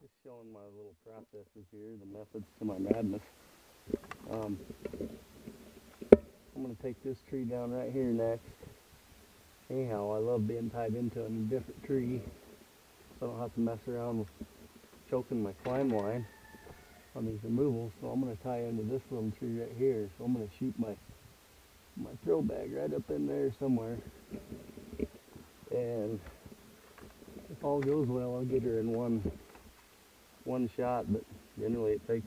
Just showing my little processes here, the methods to my madness. I'm going to take this tree down right here next. Anyhow, I love being tied into a different tree, so I don't have to mess around with choking my climb line on these removals. So I'm going to tie into this little tree right here. So I'm going to shoot my throw bag right up in there somewhere. And if all goes well, I'll get her in one shot, but generally it takes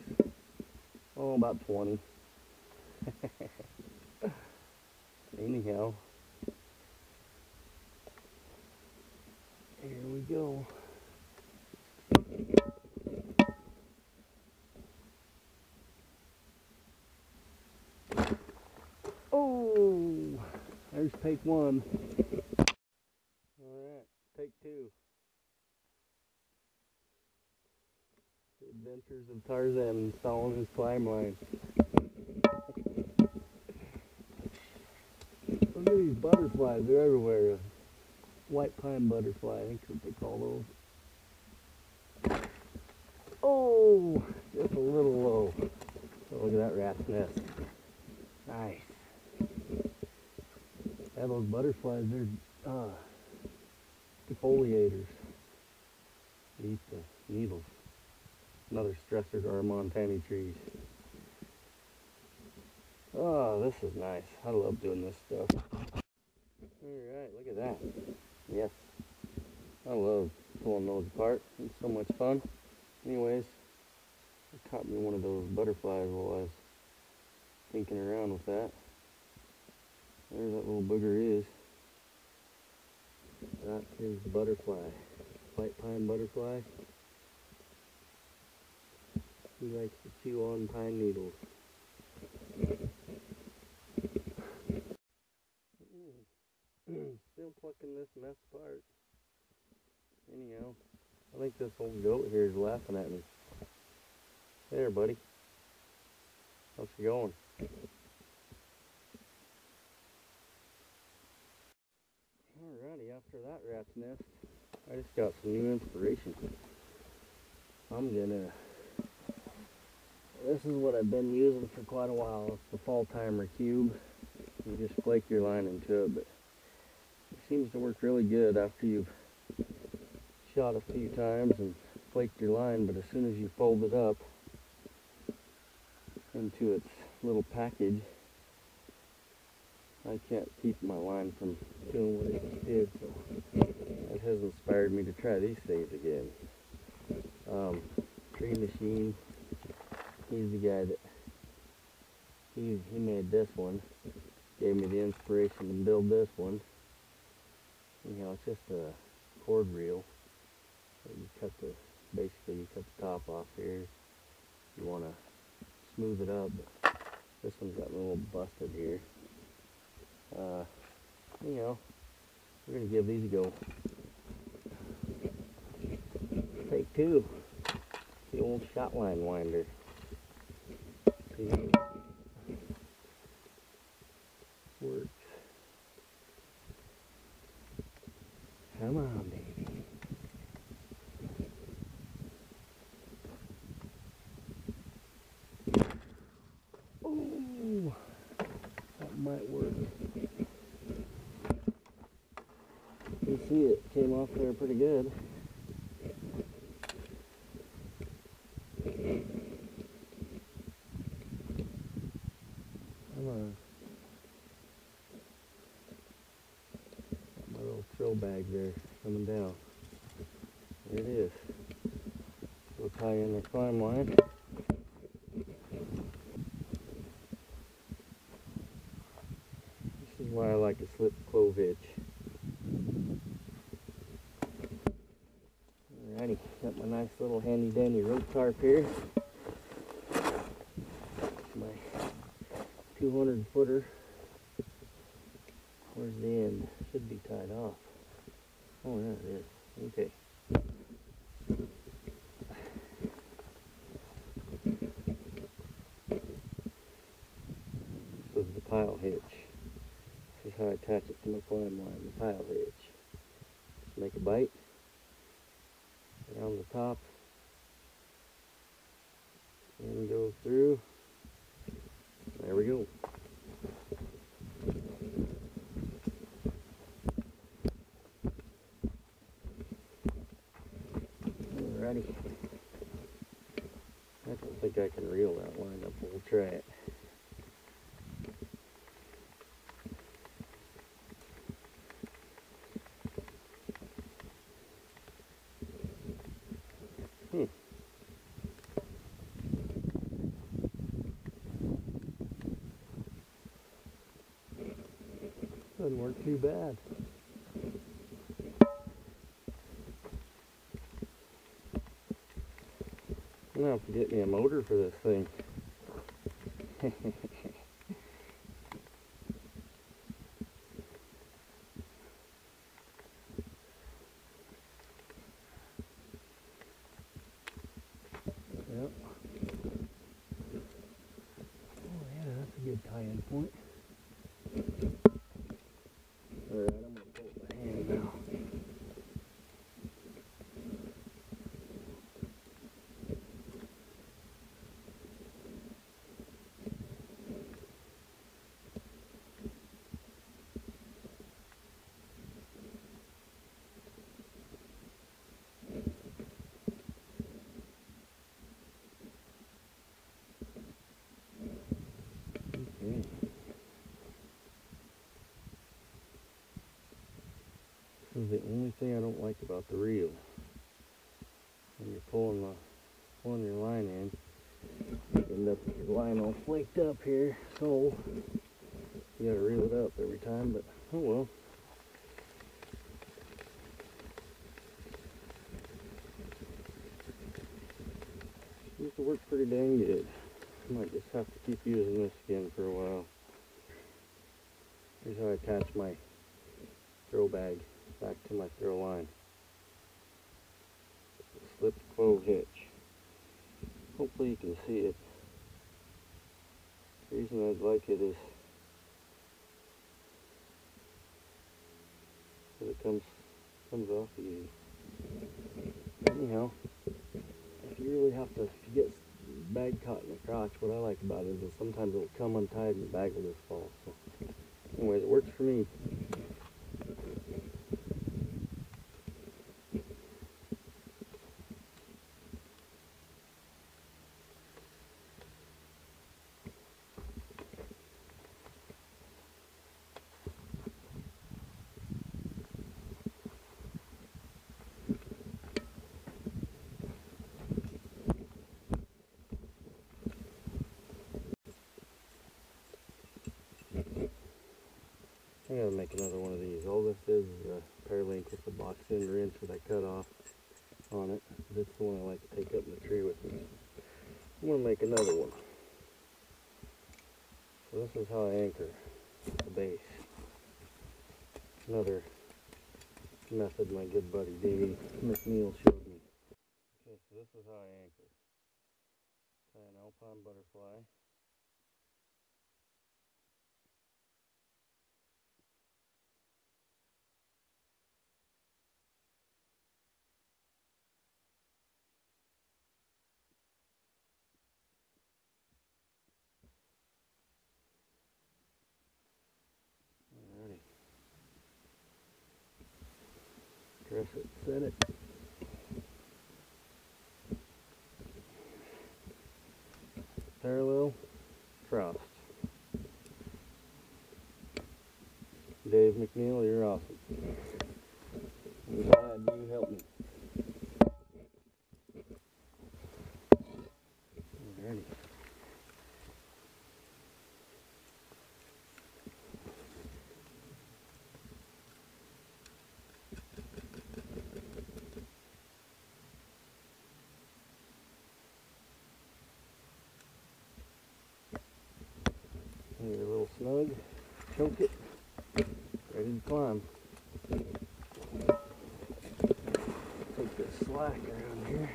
about 20. Anyhow, here we go. Oh, there's take one. All right, take two. The Adventures of Tarzan installing his climb line. Look at these butterflies, they're everywhere. White pine butterfly, I think that's what they call those. Oh, just a little low. Oh, look at that rat's nest. Nice. Yeah, those butterflies, they're defoliators. They eat the needles. Another stressor to our Montana trees. Oh, this is nice. I love doing this stuff. Alright, look at that. Yes. I love pulling those apart. It's so much fun. Anyways, I caught me one of those butterflies while I was tinkering around with that. There that little booger is. That is the butterfly. White pine butterfly. He likes to chew on pine needles. Still plucking this mess apart. Anyhow, I think this old goat here is laughing at me. There, buddy. How's it going? Alrighty, after that rat's nest, I just got some new inspiration. This is what I've been using for quite a while. It's the fall timer cube. You just flake your line into it, but it seems to work really good after you've shot a few times and flaked your line, but as soon as you fold it up into its little package, I can't keep my line from doing what it just did, so that has inspired me to try these things again. Tree Machine, he's the guy that, he made this one, gave me the inspiration to build this one. You know, it's just a cord reel. Basically you cut the top off here. You want to smooth it up, but this one's got a little busted here. You know, we're going to give these a go. Take two. The old shot line winder. See how it works. Come on, baby. Oh, that might work. You see it came off there pretty good. Got my little throw bag there coming down. There it is. We'll tie in the climb line. This is why I like to slip clove hitch. Alrighty, got my nice little handy dandy rope tarp here. My 200 footer. Where's the end? Should be tied off. Oh, yeah, it is. Okay. This is the pile hitch. This is how I attach it to my climb line, the pile hitch. Just make a bite around the top, and go through. There we go. Alrighty. I don't think I can reel that line up, but we'll try it. Doesn't work too bad. I'm gonna have to get me a motor for this thing. Yep. Oh yeah, that's a good tie-in point. Alright, I'm gonna pull it by hand now. Okay. This is the only thing I don't like about the reel. When you're pulling your line in, you end up with your line all flaked up here, so you gotta reel it up every time, but oh well. Seems to work pretty dang good. I might just have to keep using this again for a while. Here's how I attach my throw bag back to my throw line. Slip clove hitch. Hopefully you can see it. The reason I'd like it is that it comes off easy. Anyhow, if you get bag caught in the crotch, what I like about it is sometimes it'll come untied and the bag will just fall. So anyways, it works for me. I gotta make another one of these. All this is a pair link with the box end wrench that I cut off on it. This is the one I like to take up in the tree with me. I'm gonna make another one. So this is how I anchor the base. Another method my good buddy Dave McNeil showed me. Okay, so this is how I anchor. Tie an alpine butterfly. Alrighty. Press it, set it. Parallel, crossed. Dave McNeil, you're awesome. I'm glad you helped me. Alrighty. Get a little snug, choke it, ready to climb. Take this slack around here.